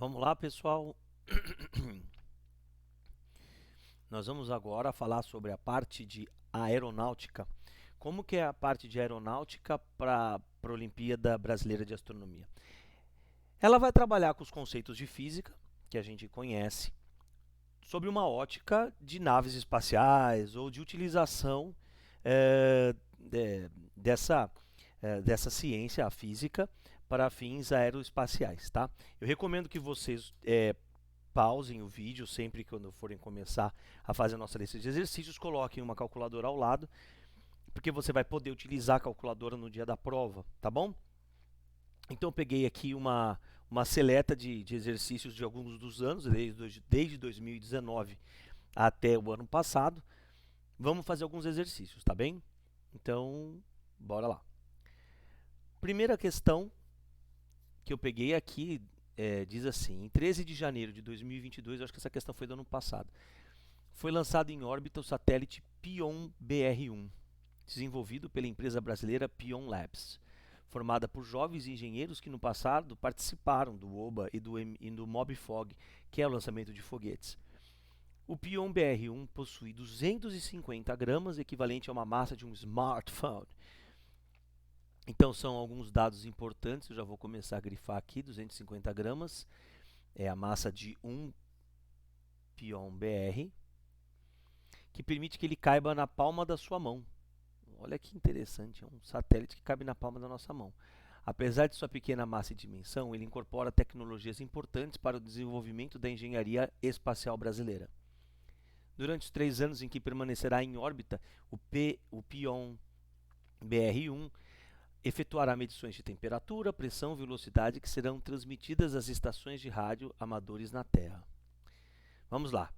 Vamos lá, pessoal. Nós vamos agora falar sobre a parte de aeronáutica. Como que é a parte de aeronáutica para a Olimpíada Brasileira de Astronomia? Ela vai trabalhar com os conceitos de física, que a gente conhece, sobre uma ótica de naves espaciais ou de utilização dessa ciência, a física, para fins aeroespaciais, tá? Eu recomendo que vocês pausem o vídeo sempre que quando forem começar a fazer a nossa lista de exercícios, coloquem uma calculadora ao lado, porque você vai poder utilizar a calculadora no dia da prova, tá bom? Então eu peguei aqui uma seleta de exercícios de alguns dos anos, desde 2019 até o ano passado. Vamos fazer alguns exercícios, tá bem? Então, bora lá. Primeira questão que eu peguei aqui diz assim: em 13 de janeiro de 2022, eu acho que essa questão foi do ano passado, foi lançado em órbita o satélite Pion BR-1, desenvolvido pela empresa brasileira Pion Labs, formada por jovens engenheiros que no passado participaram do OBA e do MOBFOG, que é o lançamento de foguetes. O Pion BR-1 possui 250 gramas, equivalente a uma massa de um smartphone. Então são alguns dados importantes, eu já vou começar a grifar aqui. 250 gramas é a massa de um Pion BR, que permite que ele caiba na palma da sua mão. Olha que interessante, é um satélite que cabe na palma da nossa mão. Apesar de sua pequena massa e dimensão, ele incorpora tecnologias importantes para o desenvolvimento da engenharia espacial brasileira. Durante os 3 anos em que permanecerá em órbita, o Pion BR-1 efetuará medições de temperatura, pressão e velocidade que serão transmitidas às estações de rádio amadores na Terra. Vamos lá.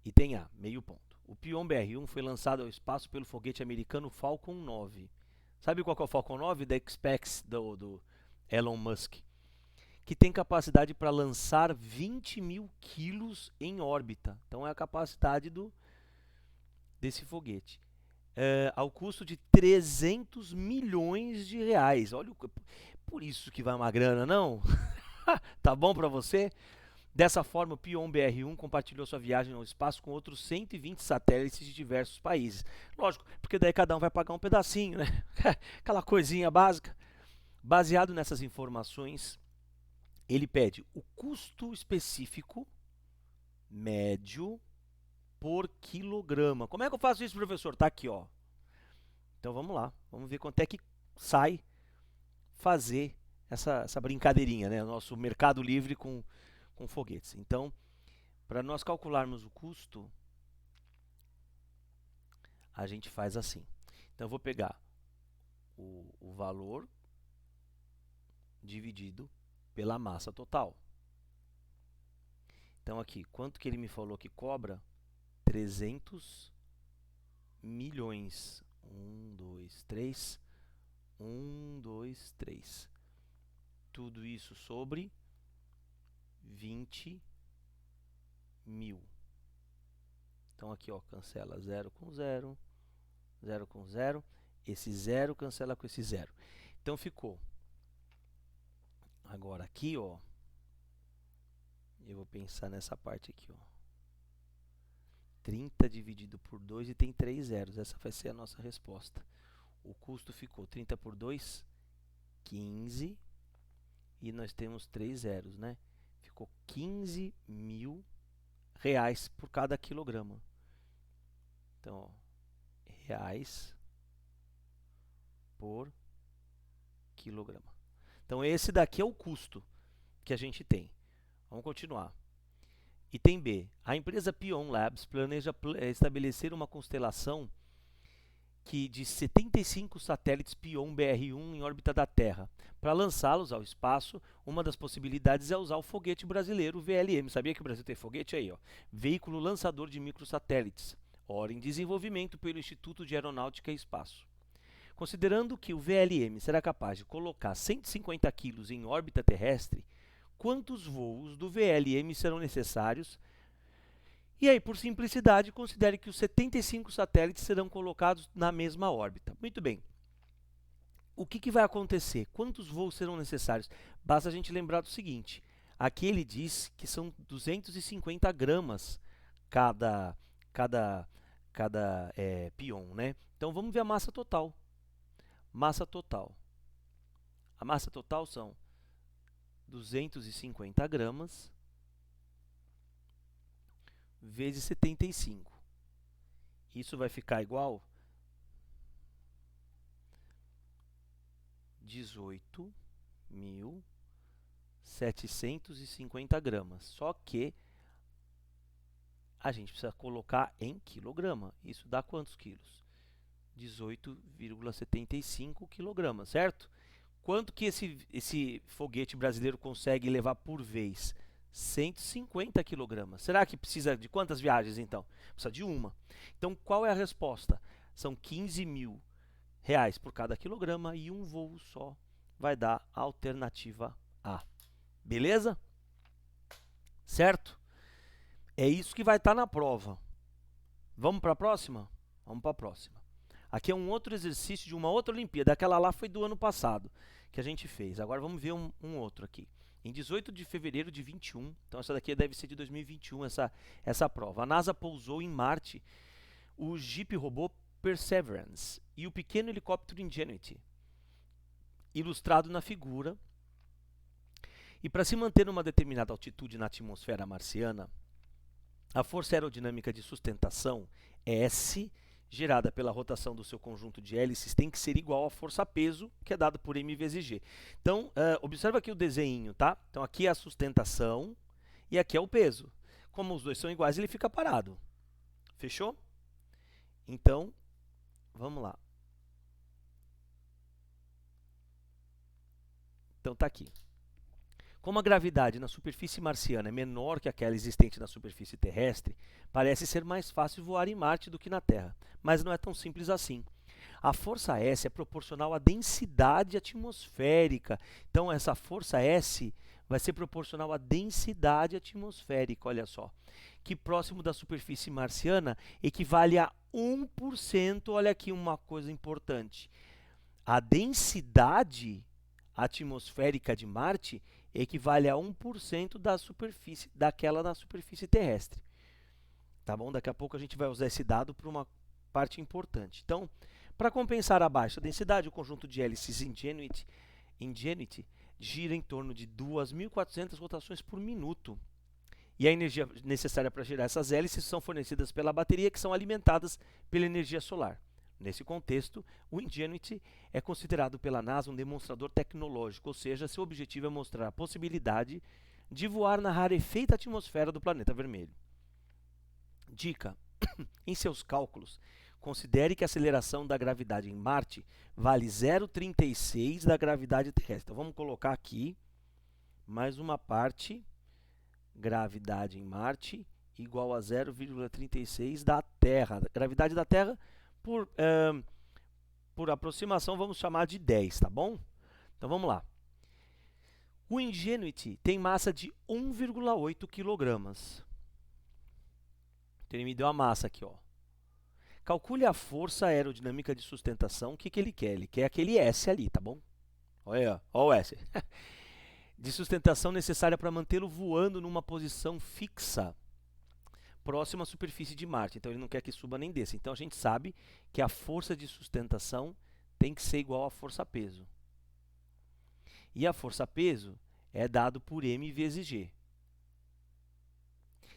Item A, meio ponto. O Pion BR-1 foi lançado ao espaço pelo foguete americano Falcon 9. Sabe qual que é o Falcon 9? Da SpaceX, do Elon Musk, que tem capacidade para lançar 20 mil quilos em órbita. Então é a capacidade desse foguete. Ao custo de 300 milhões de reais. Olha, por isso que vai uma grana, não? Tá bom para você? Dessa forma, o Pion BR-1 compartilhou sua viagem ao espaço com outros 120 satélites de diversos países. Lógico, porque daí cada um vai pagar um pedacinho, né? Aquela coisinha básica. Baseado nessas informações, ele pede o custo específico médio por quilograma. Como é que eu faço isso, professor? Tá aqui, ó. Então vamos lá, vamos ver quanto é que sai fazer essa brincadeirinha, né? O nosso mercado livre com foguetes. Então, para nós calcularmos o custo, a gente faz assim. Então eu vou pegar o valor dividido pela massa total. Então aqui, quanto que ele me falou que cobra? 300 milhões. 1, 2, 3. 1, 2, 3. Tudo isso sobre 20 mil. Então aqui, ó, cancela 0 com 0, 0 com 0. Esse 0 cancela com esse 0. Então ficou. Agora aqui, ó, eu vou pensar nessa parte aqui, ó. 30 dividido por 2 e tem 3 zeros. Essa vai ser a nossa resposta. O custo ficou 30 por 2, 15. E nós temos 3 zeros, né? Ficou 15 mil reais por cada quilograma. Então, ó, reais por quilograma. Então, esse daqui é o custo que a gente tem. Vamos continuar. Item B. A empresa Pion Labs planeja estabelecer uma constelação de 75 satélites Pion BR-1 em órbita da Terra. Para lançá-los ao espaço, uma das possibilidades é usar o foguete brasileiro VLM. Sabia que o Brasil tem foguete aí, ó? Veículo lançador de microsatélites, ora em desenvolvimento pelo Instituto de Aeronáutica e Espaço. Considerando que o VLM será capaz de colocar 150 kg em órbita terrestre, quantos voos do VLM serão necessários? E aí, por simplicidade, considere que os 75 satélites serão colocados na mesma órbita. Muito bem. O que vai acontecer? Quantos voos serão necessários? Basta a gente lembrar do seguinte: Aqui ele diz que são 250 gramas cada peão, né? Então vamos ver a massa total. Massa total. A massa total são 250 gramas vezes 75. Isso vai ficar igual 18.750 gramas. Só que a gente precisa colocar em quilograma. Isso dá quantos quilos? 18,75 quilogramas, certo? Quanto que esse foguete brasileiro consegue levar por vez? 150 quilogramas. Será que precisa de quantas viagens, então? Precisa de uma. Então, qual é a resposta? São 15 mil reais por cada quilograma e um voo só vai dar a alternativa A. Beleza? Certo? É isso que vai estar na prova. Vamos para a próxima? Vamos para a próxima. Aqui é um outro exercício de uma outra Olimpíada. Aquela lá foi do ano passado que a gente fez. Agora vamos ver um outro aqui. Em 18 de fevereiro de 21, então essa daqui deve ser de 2021, essa prova. A NASA pousou em Marte o Jeep robô Perseverance e o pequeno helicóptero Ingenuity, ilustrado na figura. E para se manter numa determinada altitude na atmosfera marciana, a força aerodinâmica de sustentação, S, gerada pela rotação do seu conjunto de hélices, tem que ser igual à força-peso, que é dado por m vezes g. Então, observa aqui o desenho, tá? Então, aqui é a sustentação e aqui é o peso. Como os dois são iguais, ele fica parado. Fechou? Então, vamos lá. Então, tá aqui. Como a gravidade na superfície marciana é menor que aquela existente na superfície terrestre, parece ser mais fácil voar em Marte do que na Terra, mas não é tão simples assim. A força S é proporcional à densidade atmosférica. Então, essa força S vai ser proporcional à densidade atmosférica, olha só, que próximo da superfície marciana equivale a 1%. Olha aqui uma coisa importante. A densidade atmosférica de Marte equivale a 1% da superfície, daquela na superfície terrestre. Tá bom? Daqui a pouco a gente vai usar esse dado para uma parte importante. Então, para compensar a baixa densidade, o conjunto de hélices Ingenuity gira em torno de 2.400 rotações por minuto. E a energia necessária para girar essas hélices são fornecidas pela bateria, que são alimentadas pela energia solar. Nesse contexto, o Ingenuity é considerado pela NASA um demonstrador tecnológico, ou seja, seu objetivo é mostrar a possibilidade de voar na rarefeita atmosfera do planeta vermelho. Dica: em seus cálculos, considere que a aceleração da gravidade em Marte vale 0,36 da gravidade terrestre. Então, vamos colocar aqui mais uma parte, gravidade em Marte igual a 0,36 da Terra. A gravidade da Terra, por aproximação, vamos chamar de 10, tá bom? Então vamos lá. O Ingenuity tem massa de 1,8 kg. Então ele me deu a massa aqui, ó. Calcule a força aerodinâmica de sustentação. O que ele quer? Ele quer aquele S ali, tá bom? Olha, ó o S. De sustentação necessária para mantê-lo voando numa posição fixa próximo à superfície de Marte. Então, ele não quer que suba nem desça. Então, a gente sabe que a força de sustentação tem que ser igual à força-peso. E a força-peso é dado por m vezes g.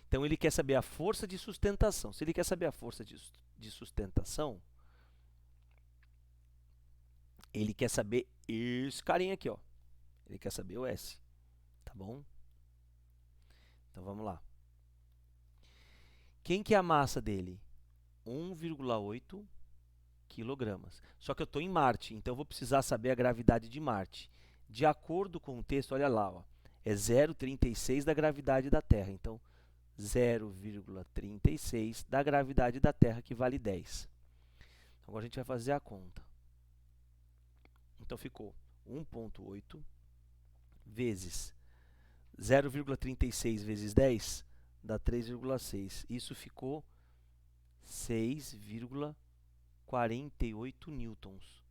Então, ele quer saber a força de sustentação. Se ele quer saber a força de sustentação, ele quer saber esse carinha aqui, ó. Ele quer saber o S. Tá bom? Então, vamos lá. Quem que é a massa dele? 1,8 kg. Só que eu estou em Marte, então eu vou precisar saber a gravidade de Marte. De acordo com o texto, olha lá, ó, é 0,36 da gravidade da Terra. Então, 0,36 da gravidade da Terra, que vale 10. Agora a gente vai fazer a conta. Então, ficou 1,8 vezes 0,36 vezes 10 dá 3,6. Isso ficou 6,48 newtons.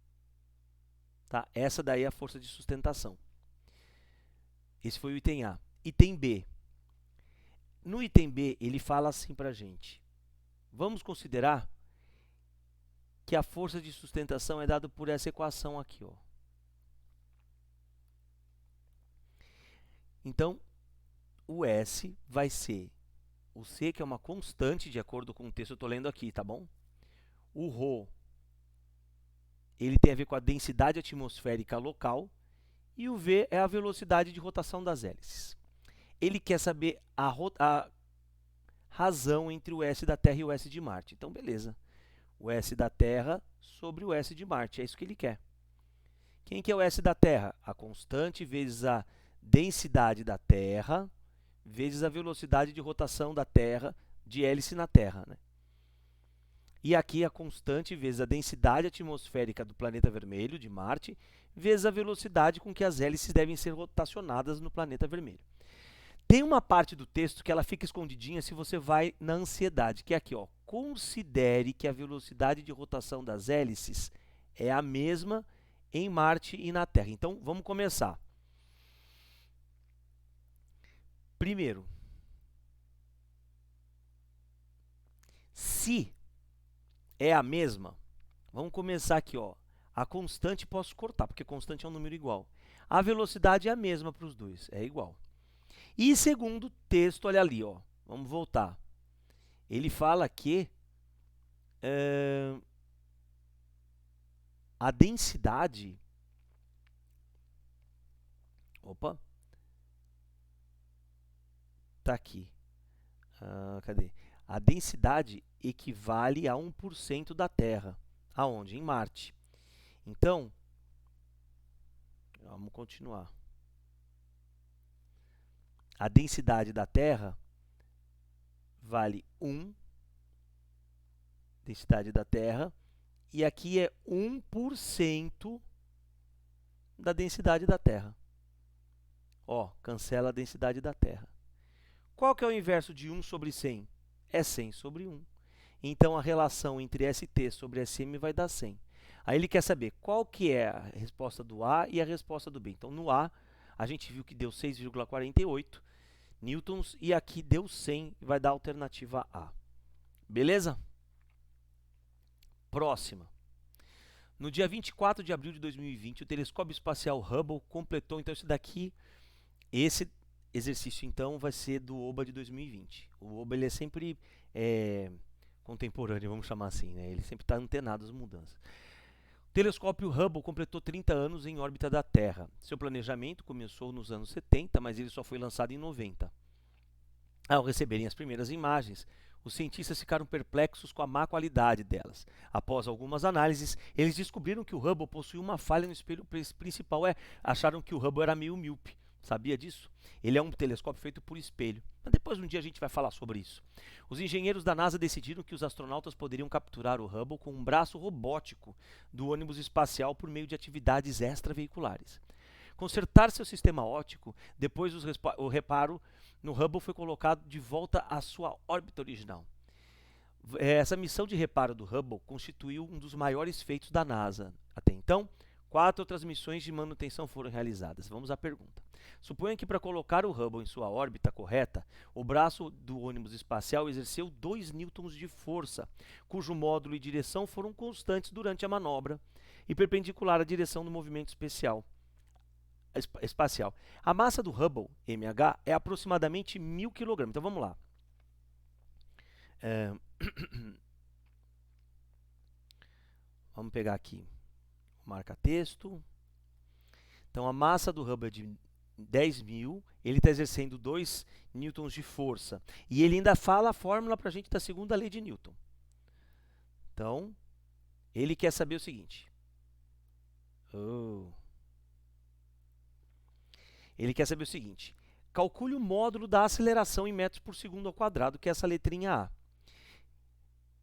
Tá? Essa daí é a força de sustentação. Esse foi o item A. item B. No item B, ele fala assim para a gente. Vamos considerar que a força de sustentação é dada por essa equação aqui, ó. Então, o S vai ser o C, que é uma constante, de acordo com o texto que eu estou lendo aqui, tá bom? O ρ, ele tem a ver com a densidade atmosférica local, e o V é a velocidade de rotação das hélices. Ele quer saber a razão entre o S da Terra e o S de Marte. Então, beleza. O S da Terra sobre o S de Marte, é isso que ele quer. Quem que é o S da Terra? A constante vezes a densidade da Terra vezes a velocidade de rotação da Terra, de hélice na Terra, né? E aqui a constante vezes a densidade atmosférica do planeta vermelho, de Marte, vezes a velocidade com que as hélices devem ser rotacionadas no planeta vermelho. Tem uma parte do texto que ela fica escondidinha se você vai na ansiedade, que é aqui, ó. Considere que a velocidade de rotação das hélices é a mesma em Marte e na Terra. Então, vamos começar. Primeiro, se é a mesma, vamos começar aqui, ó. A constante posso cortar, porque constante é um número igual. A velocidade é a mesma para os dois, é igual. E segundo texto, olha ali, ó. Vamos voltar. Ele fala que a densidade... Opa! Tá aqui. Cadê? A densidade equivale a 1% da Terra. Aonde? Em Marte. Então, vamos continuar. A densidade da Terra vale 1, densidade da Terra, e aqui é 1% da densidade da Terra. Ó, cancela a densidade da Terra. Qual que é o inverso de 1 sobre 100? É 100 sobre 1. Então, a relação entre ST sobre SM vai dar 100. Aí ele quer saber qual que é a resposta do A e a resposta do B. Então, no A, a gente viu que deu 6,48 newtons e aqui deu 100 e vai dar a alternativa A. Beleza? Próxima. No dia 24 de abril de 2020, o telescópio espacial Hubble completou, então, esse exercício, então, vai ser do OBA de 2020. O OBA ele é sempre contemporâneo, vamos chamar assim, né? Ele sempre está antenado às mudanças. O telescópio Hubble completou 30 anos em órbita da Terra. Seu planejamento começou nos anos 70, mas ele só foi lançado em 90. Ao receberem as primeiras imagens, os cientistas ficaram perplexos com a má qualidade delas. Após algumas análises, eles descobriram que o Hubble possuía uma falha no espelho principal. Acharam que o Hubble era meio míope. Sabia disso? Ele é um telescópio feito por espelho. Mas depois um dia a gente vai falar sobre isso. Os engenheiros da NASA decidiram que os astronautas poderiam capturar o Hubble com um braço robótico do ônibus espacial por meio de atividades extraveiculares. Consertar seu sistema óptico, depois o reparo no Hubble foi colocado de volta à sua órbita original. Essa missão de reparo do Hubble constituiu um dos maiores feitos da NASA. Até então, 4 outras missões de manutenção foram realizadas. Vamos à pergunta. Suponha que para colocar o Hubble em sua órbita correta, o braço do ônibus espacial exerceu 2 newtons de força, cujo módulo e direção foram constantes durante a manobra e perpendicular à direção do movimento espacial. A massa do Hubble, mh, é aproximadamente 1000 kg. Então vamos lá. Vamos pegar aqui o marca-texto. Então a massa do Hubble é de 10.000, ele está exercendo 2 newtons de força. E ele ainda fala a fórmula para a gente da segunda lei de Newton. Então, ele quer saber o seguinte. Ele quer saber o seguinte. Calcule o módulo da aceleração em metros por segundo ao quadrado, que é essa letrinha A.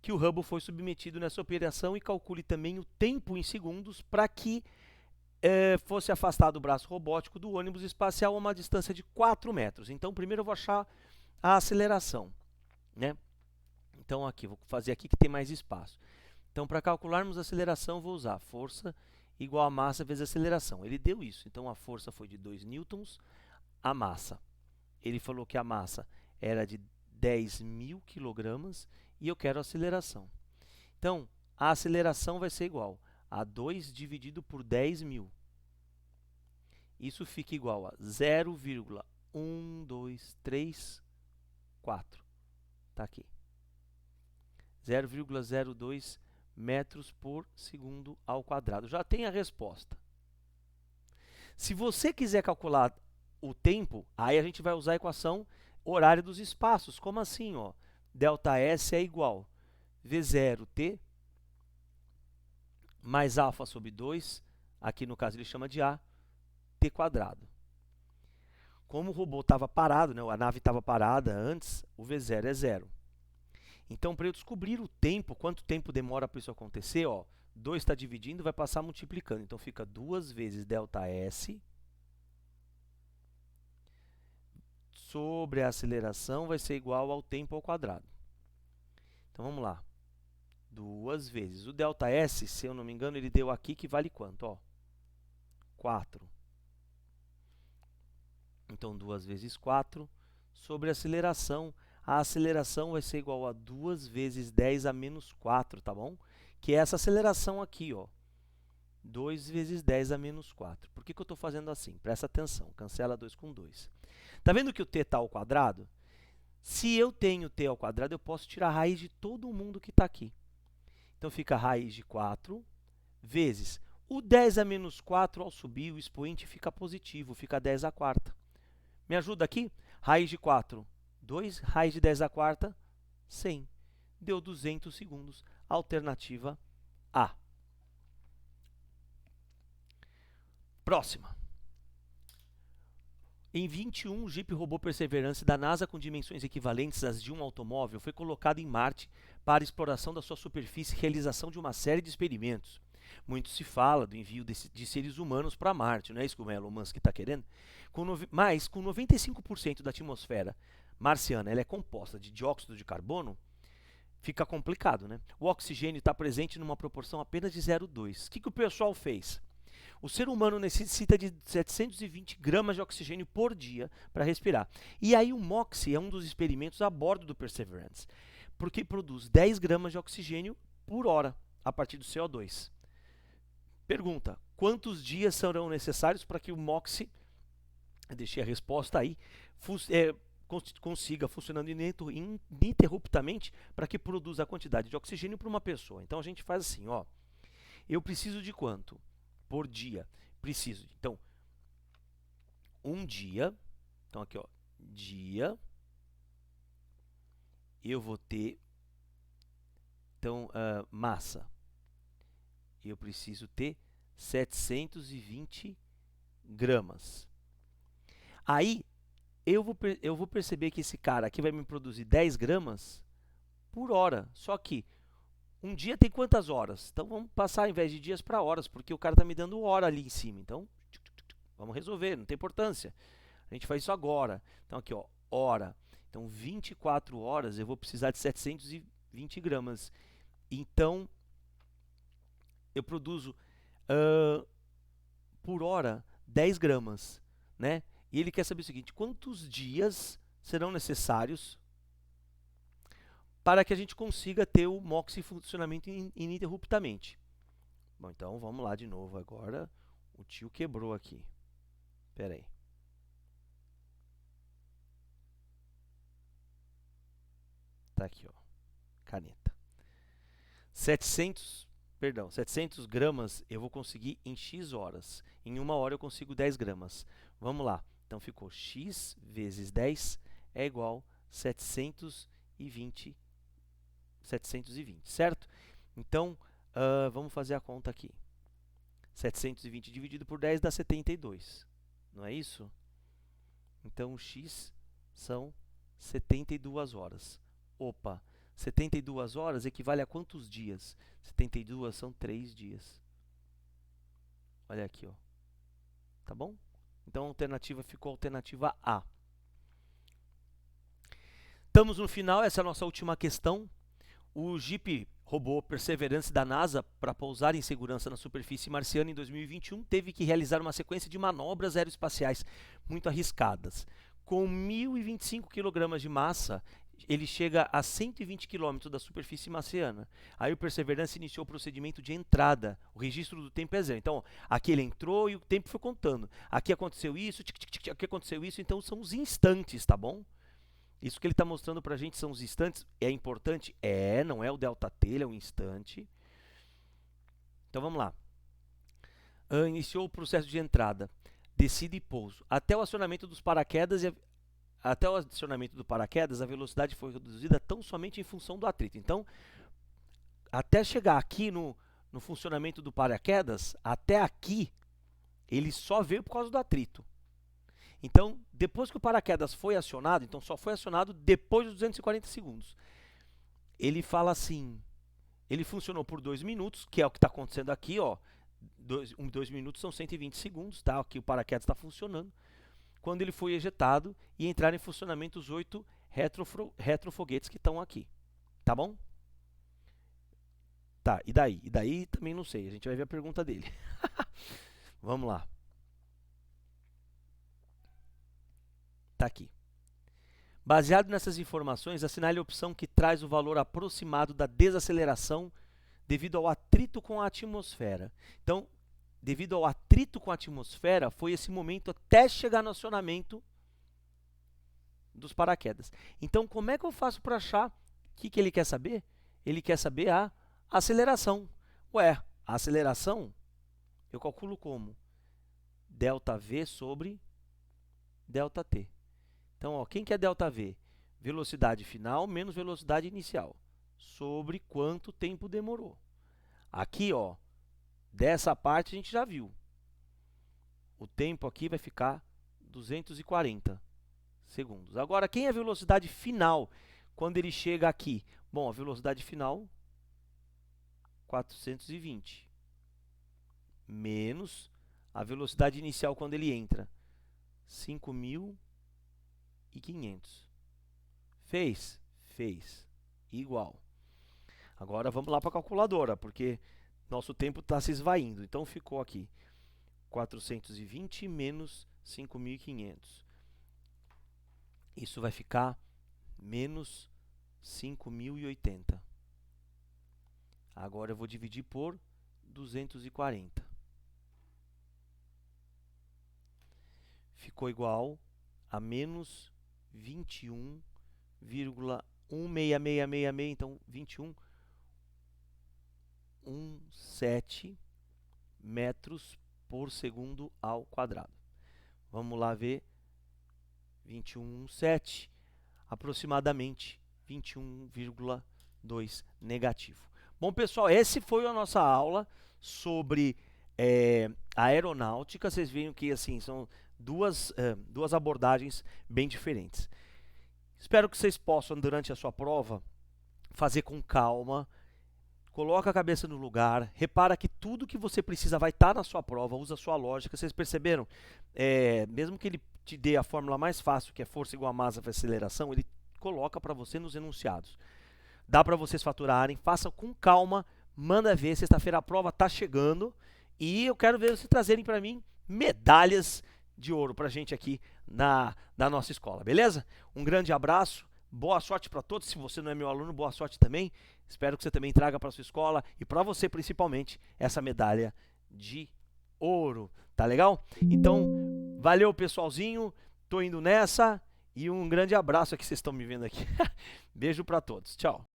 Que o Hubble foi submetido nessa operação e calcule também o tempo em segundos para que fosse afastado o braço robótico do ônibus espacial a uma distância de 4 metros. Então, primeiro eu vou achar a aceleração, né? Então, aqui, vou fazer aqui que tem mais espaço. Então, para calcularmos a aceleração, vou usar força igual a massa vezes a aceleração. Ele deu isso. Então, a força foi de 2 newtons, a massa ele falou que a massa era de 10.000 quilogramas e eu quero a aceleração. Então, a aceleração vai ser igual a 2 dividido por 10.000. Isso fica igual a 0,1234. Está aqui. 0,02 metros por segundo ao quadrado. Já tem a resposta. Se você quiser calcular o tempo, aí a gente vai usar a equação horária dos espaços. Como assim? Ó? Δs é igual V0t mais alfa sobre 2, aqui no caso ele chama de A, t quadrado. Como o robô estava parado, né, a nave estava parada antes, o V0 é 0. Então, para eu descobrir o tempo, quanto tempo demora para isso acontecer, ó, 2 está dividindo, vai passar multiplicando. Então, fica 2 vezes ΔS sobre a aceleração vai ser igual ao tempo ao quadrado. Então, vamos lá. 2 vezes. O ΔS, se eu não me engano, ele deu aqui que vale quanto? Ó, 4. Então, 2 vezes 4 sobre a aceleração. A aceleração vai ser igual a 2 vezes 10 a menos 4, tá bom? Que é essa aceleração aqui, ó. 2 vezes 10 a menos 4. Por que eu estou fazendo assim? Presta atenção, cancela 2 com 2. Tá vendo que o t está ao quadrado? Se eu tenho t ao quadrado, eu posso tirar a raiz de todo mundo que está aqui. Então, fica a raiz de 4 vezes o 10 a menos 4, ao subir, o expoente fica positivo, fica 10 à quarta. Me ajuda aqui? Raiz de 4, 2, raiz de 10 à quarta, 100. Deu 200 segundos. Alternativa A. Próxima. Em 21, o Jeep robô Perseverance da NASA, com dimensões equivalentes às de um automóvel, foi colocado em Marte para exploração da sua superfície e realização de uma série de experimentos. Muito se fala do envio de seres humanos para Marte, não é isso que o Elon Musk está querendo? Mas, com 95% da atmosfera marciana ela é composta de dióxido de carbono, fica complicado, né? O oxigênio está presente numa proporção apenas de 0,2. O que o pessoal fez? O ser humano necessita de 720 gramas de oxigênio por dia para respirar. E aí o MOXIE é um dos experimentos a bordo do Perseverance, porque produz 10 gramas de oxigênio por hora a partir do CO2. Pergunta, quantos dias serão necessários para que o MOXIE, deixei a resposta aí, consiga funcionando ininterruptamente para que produza a quantidade de oxigênio para uma pessoa. Então a gente faz assim, ó, eu preciso de quanto? Por dia. Preciso. Então, um dia, então aqui, ó, dia, eu vou ter, então, massa. Eu preciso ter 720 gramas. Aí, eu vou perceber que esse cara aqui vai me produzir 10 gramas por hora. Só que um dia tem quantas horas? Então, vamos passar, ao invés de dias, para horas, porque o cara está me dando hora ali em cima. Então, vamos resolver, não tem importância. A gente faz isso agora. Então, aqui, ó, hora. Então, 24 horas eu vou precisar de 720 gramas. Então, eu produzo por hora 10 gramas, né? E ele quer saber o seguinte, quantos dias serão necessários para que a gente consiga ter o MOXIE em funcionamento ininterruptamente. Bom, então vamos lá de novo agora. O tio quebrou aqui. Espera aí. Tá aqui, ó. Caneta. 700 gramas eu vou conseguir em X horas. Em uma hora eu consigo 10 gramas. Vamos lá. Então ficou X vezes 10 é igual a 720, certo? Então, vamos fazer a conta aqui. 720 dividido por 10 dá 72, não é isso? Então, o X são 72 horas. Opa, 72 horas equivale a quantos dias? 72 são 3 dias. Olha aqui, ó. Tá bom? Então, a alternativa ficou a alternativa A. Estamos no final, essa é a nossa última questão. O Jeep robô Perseverance da NASA, para pousar em segurança na superfície marciana em 2021, teve que realizar uma sequência de manobras aeroespaciais muito arriscadas. Com 1.025 kg de massa, ele chega a 120 km da superfície marciana. Aí o Perseverance iniciou o procedimento de entrada. O registro do tempo é zero. Então, aqui ele entrou e o tempo foi contando. Aqui aconteceu isso, aqui aconteceu isso. Então, são os instantes, tá bom? Isso que ele está mostrando para a gente são os instantes. É importante? É, não é o ΔT, ele é um instante. Então, vamos lá. Iniciou o processo de entrada, descida e pouso. Até o acionamento dos paraquedas a velocidade foi reduzida tão somente em função do atrito. Então, até chegar aqui no funcionamento do paraquedas, até aqui, ele só veio por causa do atrito. Então, depois que o paraquedas foi acionado, então só foi acionado depois dos 240 segundos. Ele fala assim, ele funcionou por 2 minutos, que é o que está acontecendo aqui, ó. 2 minutos são 120 segundos, tá? Aqui o paraquedas está funcionando. Quando ele foi ejetado e entrar em funcionamento os 8 retrofoguetes que estão aqui. Tá bom? Tá, e daí? E daí também não sei, a gente vai ver a pergunta dele. Vamos lá. Tá aqui. Baseado nessas informações, assinale a opção que traz o valor aproximado da desaceleração devido ao atrito com a atmosfera. Então, devido ao atrito com a atmosfera, foi esse momento até chegar no acionamento dos paraquedas. Então, como é que eu faço para achar o que ele quer saber? Ele quer saber a aceleração. Ué, a aceleração eu calculo como? ΔV sobre ΔT. Então, ó, quem que é ΔV? Velocidade final menos velocidade inicial. Sobre quanto tempo demorou. Aqui, ó, dessa parte a gente já viu. O tempo aqui vai ficar 240 segundos. Agora, quem é a velocidade final quando ele chega aqui? Bom, a velocidade final, 420. Menos a velocidade inicial quando ele entra, 5.500. Fez? Fez. Igual. Agora vamos lá para a calculadora, porque nosso tempo está se esvaindo. Então ficou aqui 420 menos 5.500. Isso vai ficar menos 5.080. Agora eu vou dividir por 240. Ficou igual a menos 21,16666, então 21,17 metros por segundo ao quadrado. Vamos lá ver 21,17, aproximadamente 21,2 negativo. Bom, pessoal, essa foi a nossa aula sobre aeronáutica. Vocês viram que assim são duas abordagens bem diferentes. Espero que vocês possam, durante a sua prova, fazer com calma. Coloca a cabeça no lugar, repara que tudo que você precisa vai estar na sua prova, usa a sua lógica. Vocês perceberam? Mesmo que ele te dê a fórmula mais fácil, que é força igual a massa vezes aceleração, ele coloca para você nos enunciados. Dá para vocês faturarem, façam com calma, manda ver. Sexta-feira a prova está chegando e eu quero ver vocês trazerem para mim medalhas de ouro para a gente aqui na nossa escola, beleza? Um grande abraço, boa sorte para todos. Se você não é meu aluno, boa sorte também. Espero que você também traga para sua escola e para você principalmente essa medalha de ouro, tá legal? Então, valeu pessoalzinho, tô indo nessa e um grande abraço aqui, vocês estão me vendo aqui. Beijo para todos, tchau.